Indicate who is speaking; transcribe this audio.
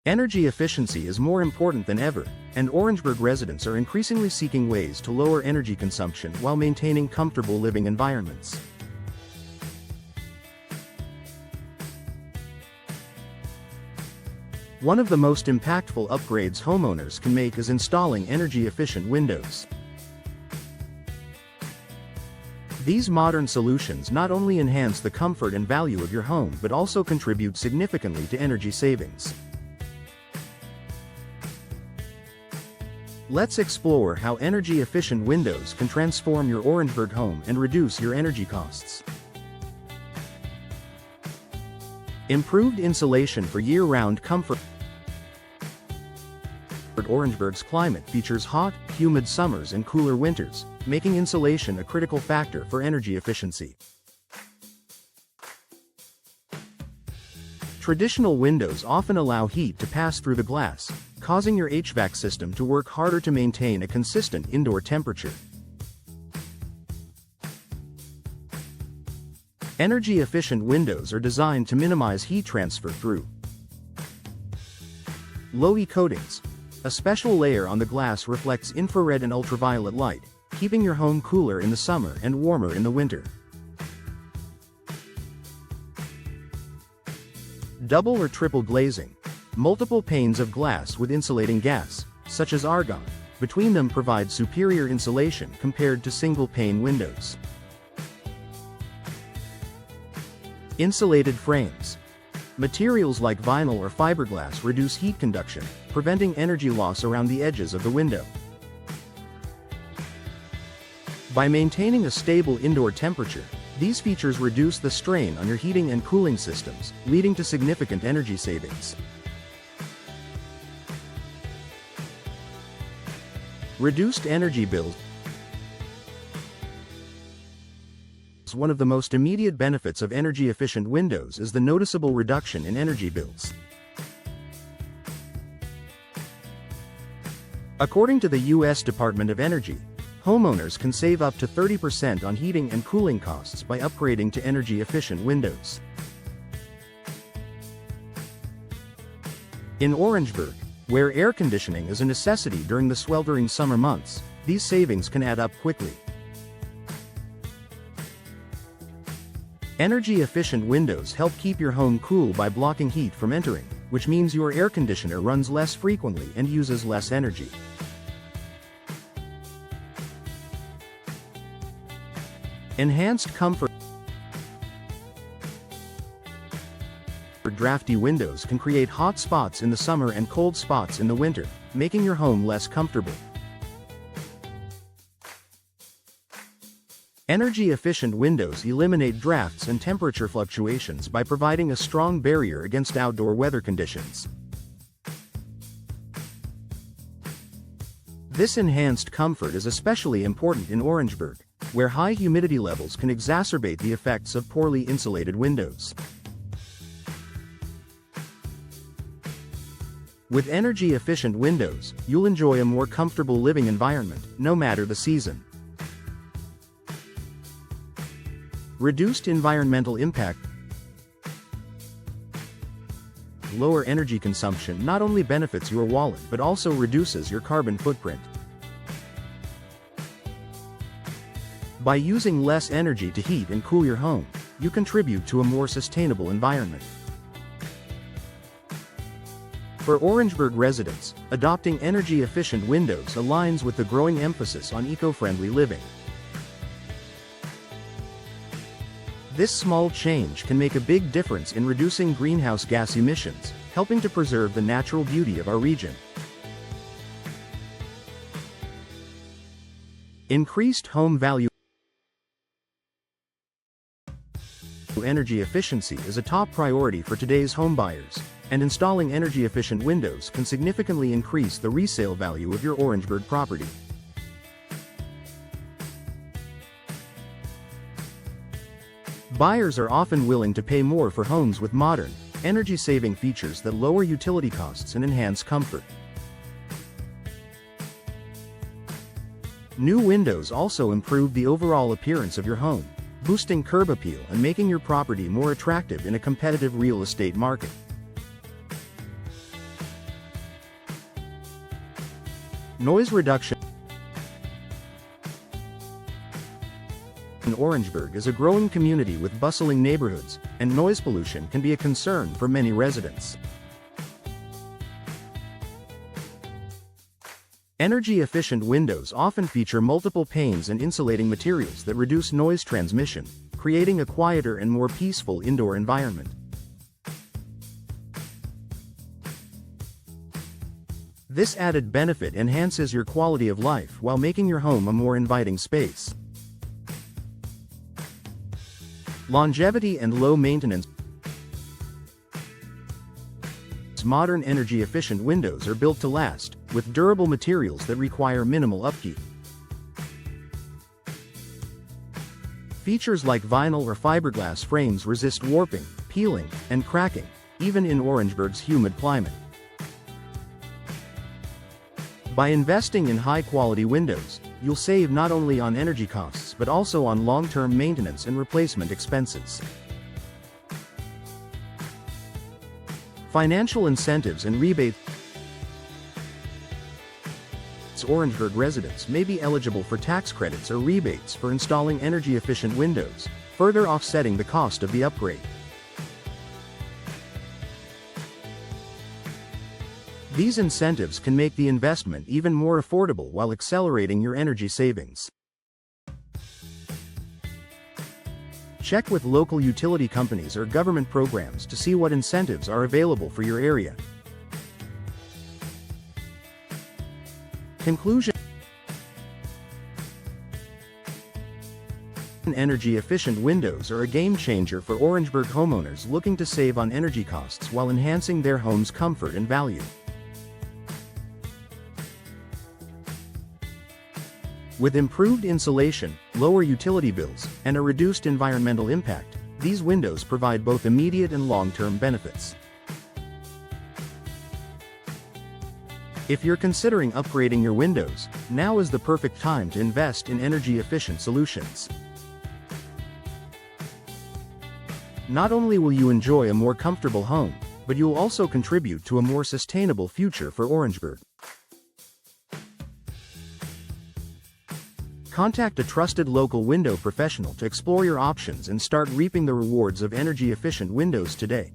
Speaker 1: Energy efficiency is more important than ever, and Orangeburg residents are increasingly seeking ways to lower energy consumption while maintaining comfortable living environments. One of the most impactful upgrades homeowners can make is installing energy-efficient windows. These modern solutions not only enhance the comfort and value of your home but also contribute significantly to energy savings. Let's explore how energy-efficient windows can transform your Orangeburg home and reduce your energy costs. Improved insulation for year-round comfort. Orangeburg's climate features hot, humid summers and cooler winters, making insulation a critical factor for energy efficiency. Traditional windows often allow heat to pass through the glass, causing your HVAC system to work harder to maintain a consistent indoor temperature. Energy-efficient windows are designed to minimize heat transfer through low-E coatings. A special layer on the glass reflects infrared and ultraviolet light, keeping your home cooler in the summer and warmer in the winter. Double or triple glazing. Multiple panes of glass with insulating gas, such as argon, between them provide superior insulation compared to single-pane windows. Insulated frames. Materials like vinyl or fiberglass reduce heat conduction, preventing energy loss around the edges of the window. By maintaining a stable indoor temperature, these features reduce the strain on your heating and cooling systems, leading to significant energy savings. Reduced energy bills. One of the most immediate benefits of energy-efficient windows is the noticeable reduction in energy bills. According to the U.S. Department of Energy, homeowners can save up to 30% on heating and cooling costs by upgrading to energy-efficient windows. In Orangeburg, where air conditioning is a necessity during the sweltering summer months, these savings can add up quickly. Energy-efficient windows help keep your home cool by blocking heat from entering, which means your air conditioner runs less frequently and uses less energy. Enhanced comfort. Drafty windows can create hot spots in the summer and cold spots in the winter, making your home less comfortable. Energy-efficient windows eliminate drafts and temperature fluctuations by providing a strong barrier against outdoor weather conditions. This enhanced comfort is especially important in Orangeburg, where high humidity levels can exacerbate the effects of poorly insulated windows. With energy-efficient windows, you'll enjoy a more comfortable living environment, no matter the season. Reduced environmental impact. Lower energy consumption not only benefits your wallet but also reduces your carbon footprint. By using less energy to heat and cool your home, you contribute to a more sustainable environment. For Orangeburg residents, adopting energy-efficient windows aligns with the growing emphasis on eco-friendly living. This small change can make a big difference in reducing greenhouse gas emissions, helping to preserve the natural beauty of our region. Increased home value. Energy efficiency is a top priority for today's homebuyers, and installing energy-efficient windows can significantly increase the resale value of your Orangeburg property. Buyers are often willing to pay more for homes with modern, energy-saving features that lower utility costs and enhance comfort. New windows also improve the overall appearance of your home, boosting curb appeal and making your property more attractive in a competitive real estate market. Noise reduction in Orangeburg is a growing community with bustling neighborhoods, and noise pollution can be a concern for many residents. Energy-efficient windows often feature multiple panes and insulating materials that reduce noise transmission, creating a quieter and more peaceful indoor environment. This added benefit enhances your quality of life while making your home a more inviting space. Longevity and low maintenance. Modern energy-efficient windows are built to last, with durable materials that require minimal upkeep. Features like vinyl or fiberglass frames resist warping, peeling, and cracking, even in Orangeburg's humid climate. By investing in high-quality windows, you'll save not only on energy costs but also on long-term maintenance and replacement expenses. Financial incentives and rebates. Orangeburg residents may be eligible for tax credits or rebates for installing energy-efficient windows, further offsetting the cost of the upgrade. These incentives can make the investment even more affordable while accelerating your energy savings. Check with local utility companies or government programs to see what incentives are available for your area. Conclusion: energy-efficient windows are a game-changer for Orangeburg homeowners looking to save on energy costs while enhancing their home's comfort and value. With improved insulation, lower utility bills, and a reduced environmental impact, these windows provide both immediate and long-term benefits. If you're considering upgrading your windows, now is the perfect time to invest in energy-efficient solutions. Not only will you enjoy a more comfortable home, but you'll also contribute to a more sustainable future for Orangeburg. Contact a trusted local window professional to explore your options and start reaping the rewards of energy-efficient windows today.